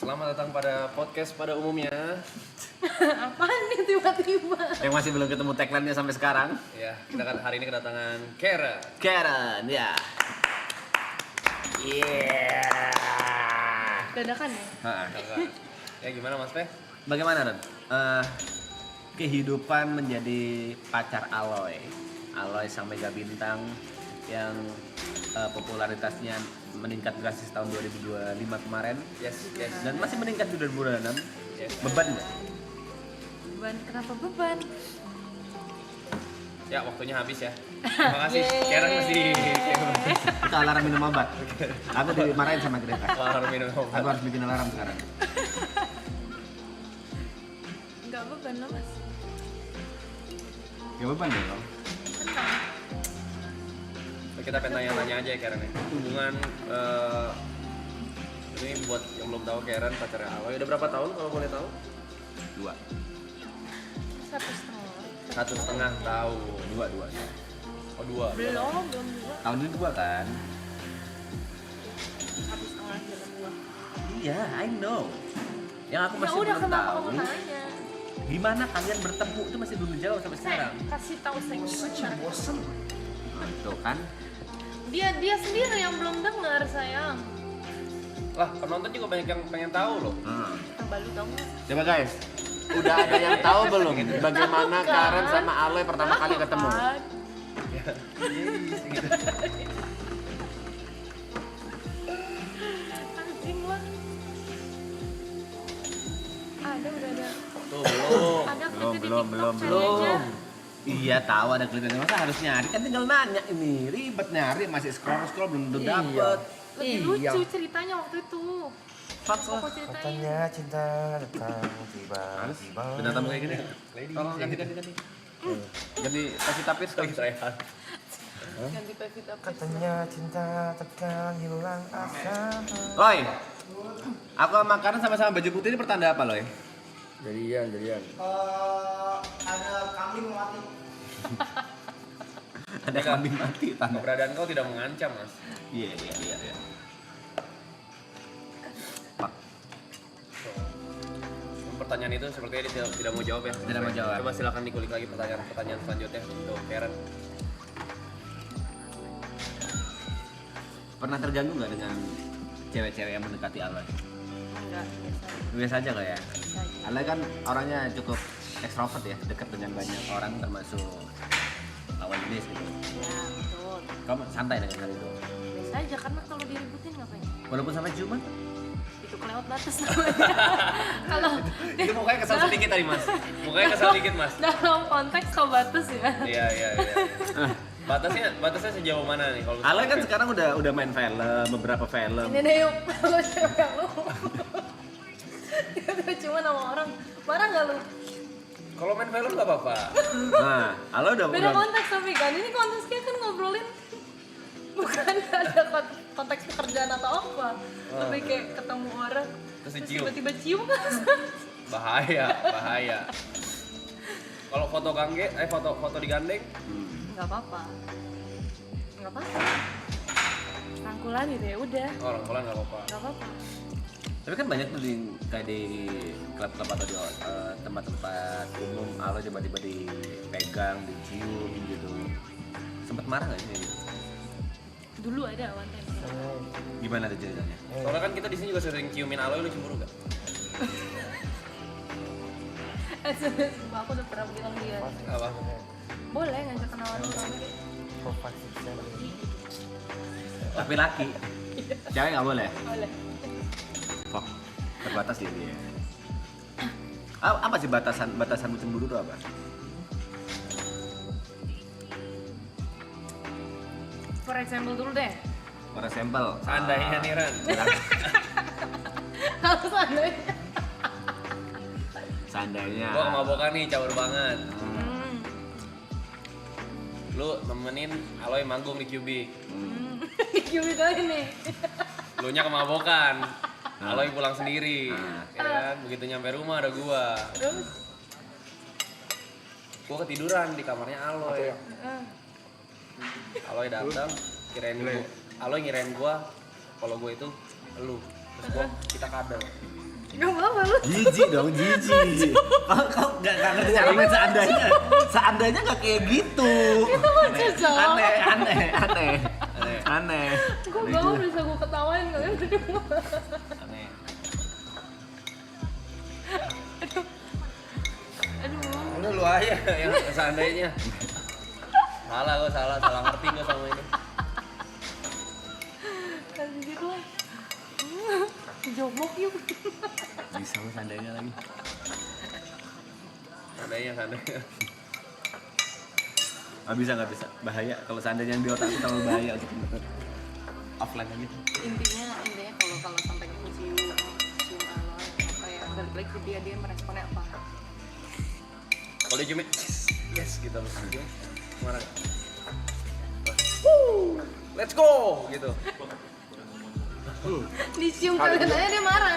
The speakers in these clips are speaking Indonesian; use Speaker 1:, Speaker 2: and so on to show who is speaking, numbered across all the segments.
Speaker 1: Selamat datang pada podcast pada umumnya.
Speaker 2: Apaan nih tiba-tiba?
Speaker 3: Yang masih belum ketemu tagline-nya sampai sekarang.
Speaker 1: Ya, kita kan hari ini kedatangan Karen.
Speaker 3: Karen, ya.
Speaker 2: Dadakan ya?
Speaker 1: Ya gimana Mas Pe?
Speaker 3: Bagaimana, Ren? Kehidupan menjadi pacar Aloy sang mega bintang yang popularitasnya meningkat drastis tahun 2025 kemarin.
Speaker 1: Yes.
Speaker 3: Dan masih meningkat di 2026.
Speaker 1: Yes.
Speaker 3: Beban nggak?
Speaker 2: Beban, kenapa beban?
Speaker 1: Ya, waktunya habis ya. Terima kasih.
Speaker 2: Yeay.
Speaker 1: Karen masih
Speaker 3: Itu alarm minum obat. Aku dimarahin sama Greta.
Speaker 1: harus minum
Speaker 3: Aku
Speaker 1: obat.
Speaker 3: harus bikin alarm sekarang.
Speaker 2: Enggak beban loh mas.
Speaker 3: Ya beban dong.
Speaker 2: Tenang.
Speaker 1: Kita pengen tanya-tanya aja ya Karen ya. Hubungan ini buat yang belum tahu Karen pacarnya Aloy udah berapa tahun kalau boleh tahu?
Speaker 3: 2
Speaker 1: 1,5 tahun.
Speaker 3: 2
Speaker 1: Oh 2.
Speaker 2: Belum juga.
Speaker 3: tahun ini 2 kan?
Speaker 2: 1,5 jalan 2.
Speaker 3: Iya, I know. Yang aku
Speaker 2: Ya
Speaker 3: masih
Speaker 2: udah
Speaker 3: belum
Speaker 2: kenapa
Speaker 3: tahu.
Speaker 2: kamu nanya?
Speaker 3: Gimana kalian bertemu itu masih belum dijawab sampai sekarang.
Speaker 2: Kasih tahu saya gimana.
Speaker 3: Nah, itu kan.
Speaker 2: Dia sendiri yang belum dengar sayang.
Speaker 1: Lah, penonton juga banyak yang pengen tahu loh.
Speaker 2: Balu dong.
Speaker 3: Coba guys, udah ada yang tahu belum bagaimana
Speaker 2: Tahu kan?
Speaker 3: Karen sama Aloy pertama kali ketemu?
Speaker 2: Anjing lah. Ada udah ada.
Speaker 1: Tuh, belum.
Speaker 2: Ada
Speaker 3: Belum,
Speaker 2: klipnya di
Speaker 3: belum,
Speaker 2: TikTok
Speaker 3: belum.
Speaker 2: kayaknya.
Speaker 3: Iya tahu ada klipnya, masa harus nyari kan tinggal nanya ini ribet nyari masih scroll belum tentu dapet.
Speaker 2: Lebih lucu ceritanya waktu itu.
Speaker 3: Fuck lah.
Speaker 2: Aku ceritain.
Speaker 4: Katanya cinta datang tiba-tiba.
Speaker 3: Benar tamu kayak gini.
Speaker 1: Lady.
Speaker 3: Tolong ganti. Ganti kasih tapir
Speaker 1: Lagi rehat.
Speaker 2: Ganti Pevita Pierce.
Speaker 4: Katanya cinta takkan hilang asa.
Speaker 3: Loy, aku sama Karen sama-sama baju putih ini pertanda apa Loy?
Speaker 4: Jadian.
Speaker 3: Ada kambing mati. Ada kambing mati tanda.
Speaker 1: Keberadaan kau tidak mengancam, Mas.
Speaker 3: Iya. Pak,
Speaker 1: Pertanyaan itu sepertinya dia tidak mau jawab ya.
Speaker 3: Tidak mau jawab.
Speaker 1: Coba silakan dikulik lagi pertanyaan selanjutnya untuk Karen.
Speaker 3: pernah terganggu nggak dengan cewek-cewek yang mendekati Aloy?
Speaker 2: Enggak,
Speaker 3: Biasa aja nggak ya?
Speaker 2: biasa aja.
Speaker 3: Aloy kan orangnya cukup ekstrovert ya, dekat dengan banyak orang termasuk lawan jenis gitu.
Speaker 2: Ya, betul.
Speaker 3: Kamu santai dengan hal itu?
Speaker 2: Biasa aja karena kalau diributin ngapain?
Speaker 3: Walaupun sampai ciuman?
Speaker 2: Itu kelewat batas namanya. Kalau
Speaker 1: Itu mukanya kesal sedikit tadi, Mas. Mukanya kesal sedikit, Mas.
Speaker 2: dalam konteks kau batas ya.
Speaker 1: Iya. Batasnya sejauh mana nih kalau
Speaker 3: Aloy kan sekarang udah main film, beberapa film.
Speaker 2: Ini deh yuk, lu cewek lu. Dia cuma nama orang. Marah nggak lu?
Speaker 1: kalau main film enggak apa-apa.
Speaker 3: Nah, Aloy udah
Speaker 2: Beda konteks tapi kan ini konteksnya kan ngobrolin bukan ada konteks pekerjaan atau apa. Lebih kayak ketemu orang
Speaker 1: Terus dicium.
Speaker 2: tiba-tiba cium kan.
Speaker 1: Bahaya. Kalau foto digandeng,
Speaker 2: Nggak apa-apa. Nggak apa-apa. Rangkulan gitu ya udah.
Speaker 1: orang kolan enggak apa-apa.
Speaker 2: Nggak apa-apa.
Speaker 3: Tapi kan banyak tuh kayak di klub-klub atau di tempat-tempat umum Aloy tiba-tiba dipegang, dicium gitu. Sempet marah nggak sih?
Speaker 2: Dulu ada one time.
Speaker 3: Gimana tuh ceritanya?
Speaker 1: Soalnya kan kita di sini juga sering ciumin Aloy, lu cemburu gak?
Speaker 2: Sumpah aku udah pernah bilang dia.
Speaker 1: Apa?
Speaker 2: Boleh ngajak kenalan orang.
Speaker 3: Tapi laki, cewek nggak boleh.
Speaker 2: Boleh.
Speaker 3: Kok terbatas ya dia. Apa sih batasan cemburu itu apa?
Speaker 2: For example dulu deh.
Speaker 3: For example,
Speaker 1: Seandainya nih Ran.
Speaker 2: Kalau seandainya.
Speaker 3: Seandainya.
Speaker 1: Gua kemabokan nih, caur banget.
Speaker 2: Hmm.
Speaker 1: Lu nemenin Aloy manggung di QB.
Speaker 2: Gimana ini?
Speaker 1: Lu nya kemabokan. Aloy pulang sendiri.
Speaker 3: Nah.
Speaker 1: Ya kan, begitu nyampe rumah ada gua.
Speaker 2: Terus?
Speaker 1: Gua ketiduran di kamarnya Aloy. Aloy datang, Aloy ngirain gua kalau gua itu elu. Terus kita kadal.
Speaker 2: Gak apa-apa lu.
Speaker 3: Jijik dong, jijik. Kau nggak ngerti argumen seandainya nggak kayak gitu.
Speaker 2: Itu lucu cowok.
Speaker 3: Aneh.
Speaker 2: Gue bangun bisa gue ketawain kalian berdua.
Speaker 3: Aneh.
Speaker 2: Aduh.
Speaker 1: Udah lu aja yang seandainya. Salah ngerti gua sama ini.
Speaker 2: Kasih gitu lah. Jomok yuk.
Speaker 3: Bisa lu seandainya lagi.
Speaker 1: Seandainya.
Speaker 3: Nggak bisa. Bahaya. Kalau seandainya yang di otak itu terlalu bahaya untuk offline aja.
Speaker 2: Intinya kalau sampai ke cium Aloy apa ya balik lagi ke dia meresponnya apa?
Speaker 1: Kalau dia ciumin, yes gitu loh. Marah. Let's go gitu.
Speaker 2: Dicium kalian aja dia marah.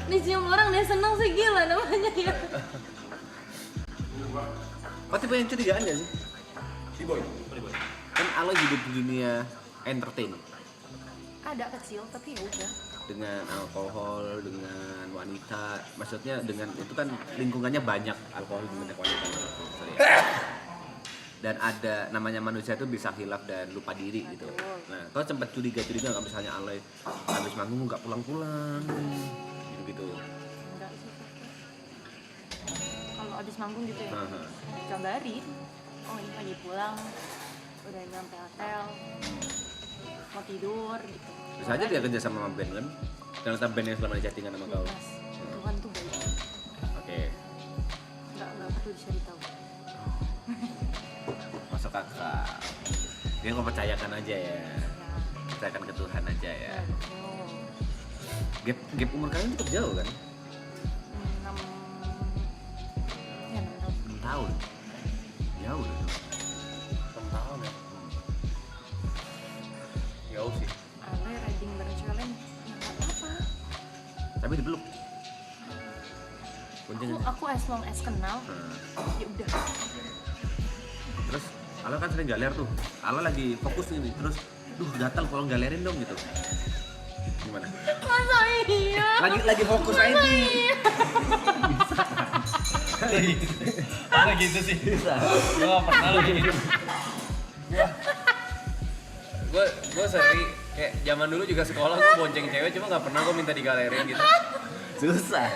Speaker 2: Dicium orang dia senang sih gila namanya ya.
Speaker 3: Oh tipe yang curigaan nggak sih? Boy. Kan Aloy hidup di dunia entertain
Speaker 2: Ada kecil tapi ya udah.
Speaker 3: dengan alkohol, dengan wanita, maksudnya dengan itu kan lingkungannya banyak alkohol banyak wanita. Sorry ya. Dan ada namanya manusia itu bisa hilaf dan lupa diri gitu. Nah, kau sempat curiga nggak misalnya Aloy habis manggung nggak pulang-pulang gitu.
Speaker 2: Enggak sih. Kalau abis manggung gitu ya.
Speaker 3: Nah,
Speaker 2: Kabarin. Oh ini lagi pulang. Udah nyampe hotel. Mau tidur gitu.
Speaker 3: bisa aja dia kerja sama band kan? Ternyata band yang selama ini chattingan sama kau.
Speaker 2: Mas, Tuhan tuh baik.
Speaker 3: Oke.
Speaker 2: Enggak perlu dicari tahu.
Speaker 3: Masuk akal. Dia kau percayakan aja ya. Percayakan ke Tuhan aja ya. Gap umur kalian cukup jauh kan? 6 tahun. Jauh loh.
Speaker 1: 6 tahun ya. Jauh sih.
Speaker 2: Aloy riding bareng cewek lain ya nggak apa-apa.
Speaker 3: Tapi dipeluk. Kuncinya.
Speaker 2: Aku as long as kenal, ya udah.
Speaker 3: Terus Alo kan sering galer tuh. Alo lagi fokus nih, terus gatal kalau galerin dong gitu. Gimana?
Speaker 2: Masa iya?
Speaker 3: Lagi fokus aja nih.
Speaker 1: Bisa gitu sih.
Speaker 3: Bisa.
Speaker 1: Gua nggak pernah lo gitu. Gua sering kayak zaman dulu juga sekolah gua bonceng cewek cuma nggak pernah gua minta digalerin gitu.
Speaker 3: Susah.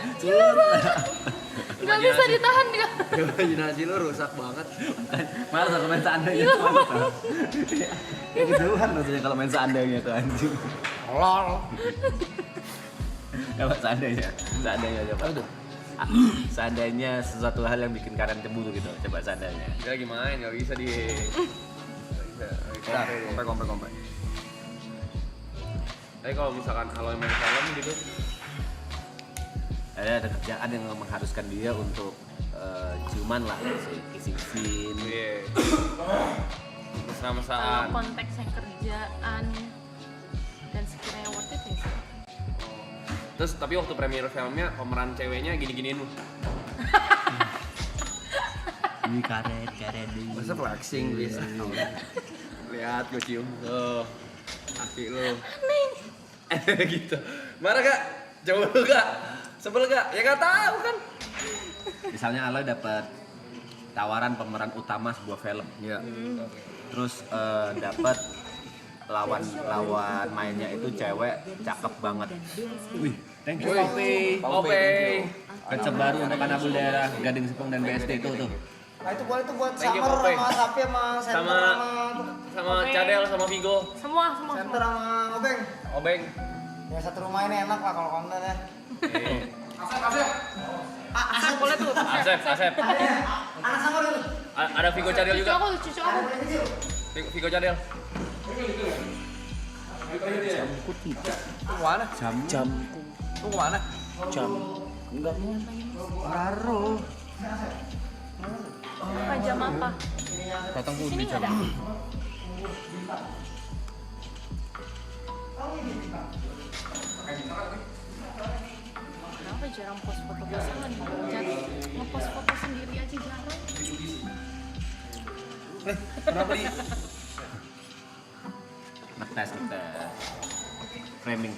Speaker 2: Nggak bisa ditahan dia.
Speaker 1: Imajinasi lu rusak banget.
Speaker 3: Malas aku main seandainya tuh. Ya gituan maksudnya kalau main seandainya tuh anjing.
Speaker 1: Lol.
Speaker 3: Coba seandainya coba. Seandainya sesuatu hal yang bikin kalian cemburu gitu. Coba seandainya.
Speaker 1: Dia lagi main nggak bisa di.
Speaker 3: Kompe.
Speaker 1: Tapi kalau misalkan Aloy main film gitu,
Speaker 3: Ada kerjaan yang mengharuskan dia untuk ciuman lah, kissing scene.
Speaker 1: iya.
Speaker 2: Kalau
Speaker 1: Mesra-mesraan.
Speaker 2: konteksnya kerjaan dan sekiranya worth it ya sih.
Speaker 1: Terus tapi waktu premiere filmnya pemeran ceweknya gini-giniin lu.
Speaker 3: Ini karet
Speaker 1: Masa flexing bisa. Lihat gue cium. Tuh. Kaki lu. Aneh. Gitu. Marah gak? Jauh lu gak? Sebel gak? Ya gak tahu kan.
Speaker 3: Misalnya Aloy dapat tawaran pemeran utama sebuah film.
Speaker 1: Iya.
Speaker 3: Terus dapat lawan mainnya itu cewek cakep banget. Wih, thank you Poppy.
Speaker 1: Oke.
Speaker 3: Kecap baru untuk anak muda daerah Gading Serpong dan BSD itu tuh.
Speaker 4: Nah itu boleh tuh buat
Speaker 1: Thank you,
Speaker 4: Summer
Speaker 1: Poppy.
Speaker 4: sama Sapi sama Center
Speaker 1: Sama
Speaker 2: Oke.
Speaker 1: Cadel sama Vigo.
Speaker 2: Semua.
Speaker 4: Center sama Obeng.
Speaker 1: Obeng.
Speaker 4: Ya satu rumah ini enak lah kalau konten ya.
Speaker 2: Asap boleh tuh.
Speaker 1: Asep.
Speaker 4: Anak sama dulu.
Speaker 1: Ada Vigo Cadel juga.
Speaker 2: Cucu aku.
Speaker 1: Vigo Cadel.
Speaker 3: Jamku tidak.
Speaker 1: Lu kemana?
Speaker 3: Jam.
Speaker 1: Lu kemana?
Speaker 3: Jam. Enggak mau. Baru.
Speaker 2: Apa jam apa?
Speaker 3: Datang
Speaker 2: Di sini nggak ada. Kenapa jarang post foto pasangan? Jadi ngepost foto sendiri aja jarang.
Speaker 1: Kenapa di?
Speaker 3: Ngetes. Framing.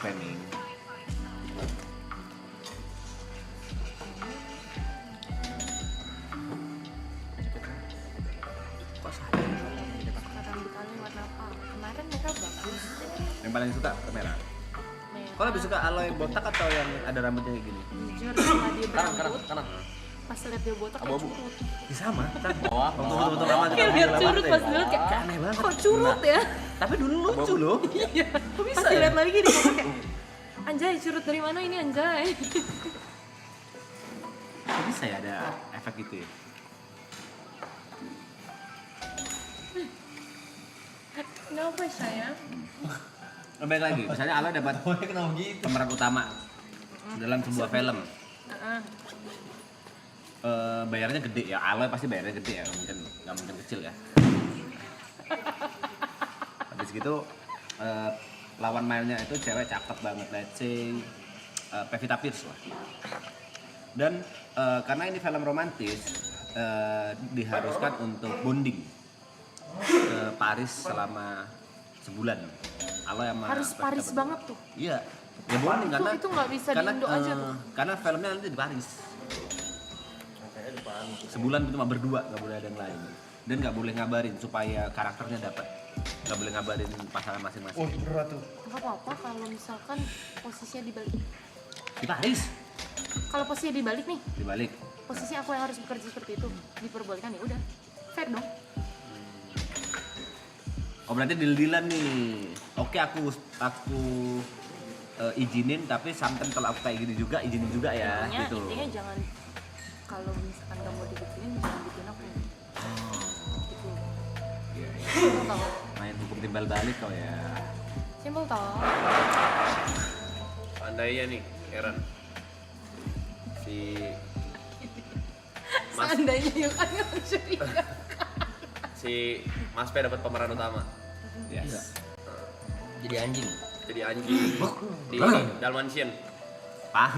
Speaker 3: paling suka merah.
Speaker 2: Merah.
Speaker 3: Kau lebih suka Aloy botak atau yang ada rambutnya kayak gini?
Speaker 2: Jujur setelah dia
Speaker 1: Kanan,
Speaker 2: berambut,
Speaker 1: kanan.
Speaker 2: pas liat dia botak kayak
Speaker 1: Abu-abu.
Speaker 2: curut.
Speaker 3: Sama.
Speaker 1: Bawah,
Speaker 3: Waktu
Speaker 1: bawah,
Speaker 3: foto-foto
Speaker 1: bawah.
Speaker 3: lama
Speaker 2: Kayak liat curut pas dulu kayak
Speaker 3: aneh banget.
Speaker 2: kok curut ya?
Speaker 3: Tapi dulu lucu loh.
Speaker 2: Iya.
Speaker 3: Kok bisa
Speaker 2: Pas
Speaker 3: ya?
Speaker 2: dilihat lagi di foto kayak anjay curut dari mana ini anjay.
Speaker 3: Kok bisa ya ada efek gitu ya?
Speaker 2: Kenapa sayang?
Speaker 3: Baik lagi, misalnya Aloy dapat
Speaker 1: Kenapa gitu?
Speaker 3: pemeran utama dalam sebuah film.
Speaker 2: Heeh.
Speaker 3: Bayarnya gede ya, Aloy pasti bayarnya gede ya, nggak mungkin kecil ya. Habis gitu lawan mainnya itu cewek cakep banget, let's say Pevita Pierce lah. Dan karena ini film romantis, diharuskan untuk bonding ke Paris selama sebulan. Aloy sama
Speaker 2: Harus
Speaker 3: Pevita
Speaker 2: Paris
Speaker 3: berdua.
Speaker 2: banget tuh.
Speaker 3: Iya, ya bonding karena
Speaker 2: Itu nggak bisa di Indo aja tuh.
Speaker 3: Karena filmnya nanti di Paris. Sebulan itu cuma berdua, nggak boleh ada yang lain. Dan nggak boleh ngabarin supaya karakternya dapat. Nggak boleh ngabarin pasangan masing-masing.
Speaker 1: Berat tuh.
Speaker 2: Nggak apa-apa kalau misalkan posisinya dibalik.
Speaker 3: Di Paris,
Speaker 2: Kalau posisinya dibalik nih,
Speaker 3: dibalik.
Speaker 2: posisi aku yang harus bekerja seperti itu diperbolehkan ya udah. Fair dong.
Speaker 3: Oh berarti deal-dealan nih. Oke aku izinin, tapi sometimes kalau aku kayak gini juga izinin juga ya.
Speaker 2: Intinya,
Speaker 3: Gitu.
Speaker 2: intinya jangan kalau misalkan nggak mau dibikinin jangan bikin aku. Gitu.
Speaker 3: Iya, iya.
Speaker 2: Simpel tau.
Speaker 3: Main hukum timbal balik kau ya.
Speaker 2: Simpel tau.
Speaker 1: Seandainya nih, Aaron. Si Mas,
Speaker 2: Seandainya yuk kan curiga.
Speaker 1: si Mas P dapat pemeran utama.
Speaker 3: Yes.
Speaker 1: Jadi anjing. Jadi anjing di Dalmatian.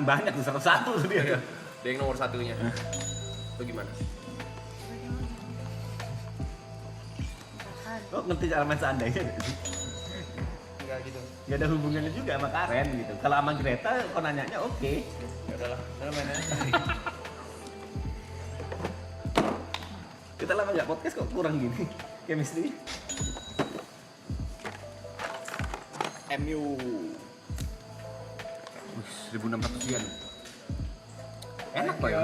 Speaker 3: Banyak tuh satu tuh dia.
Speaker 1: Dia yang nomor satunya. Itu gimana?
Speaker 3: Kok ngerti cara main seandainya nggak sih?
Speaker 1: Enggak gitu.
Speaker 3: Gak ada hubungannya juga sama Karen gitu. Kalau sama Greta, kok nanyanya oke.
Speaker 1: Ya udahlah, udah main aja.
Speaker 3: Kita lama nggak podcast kok kurang gini chemistry.
Speaker 1: MU.
Speaker 3: 1.600 yen. Enak pak ya?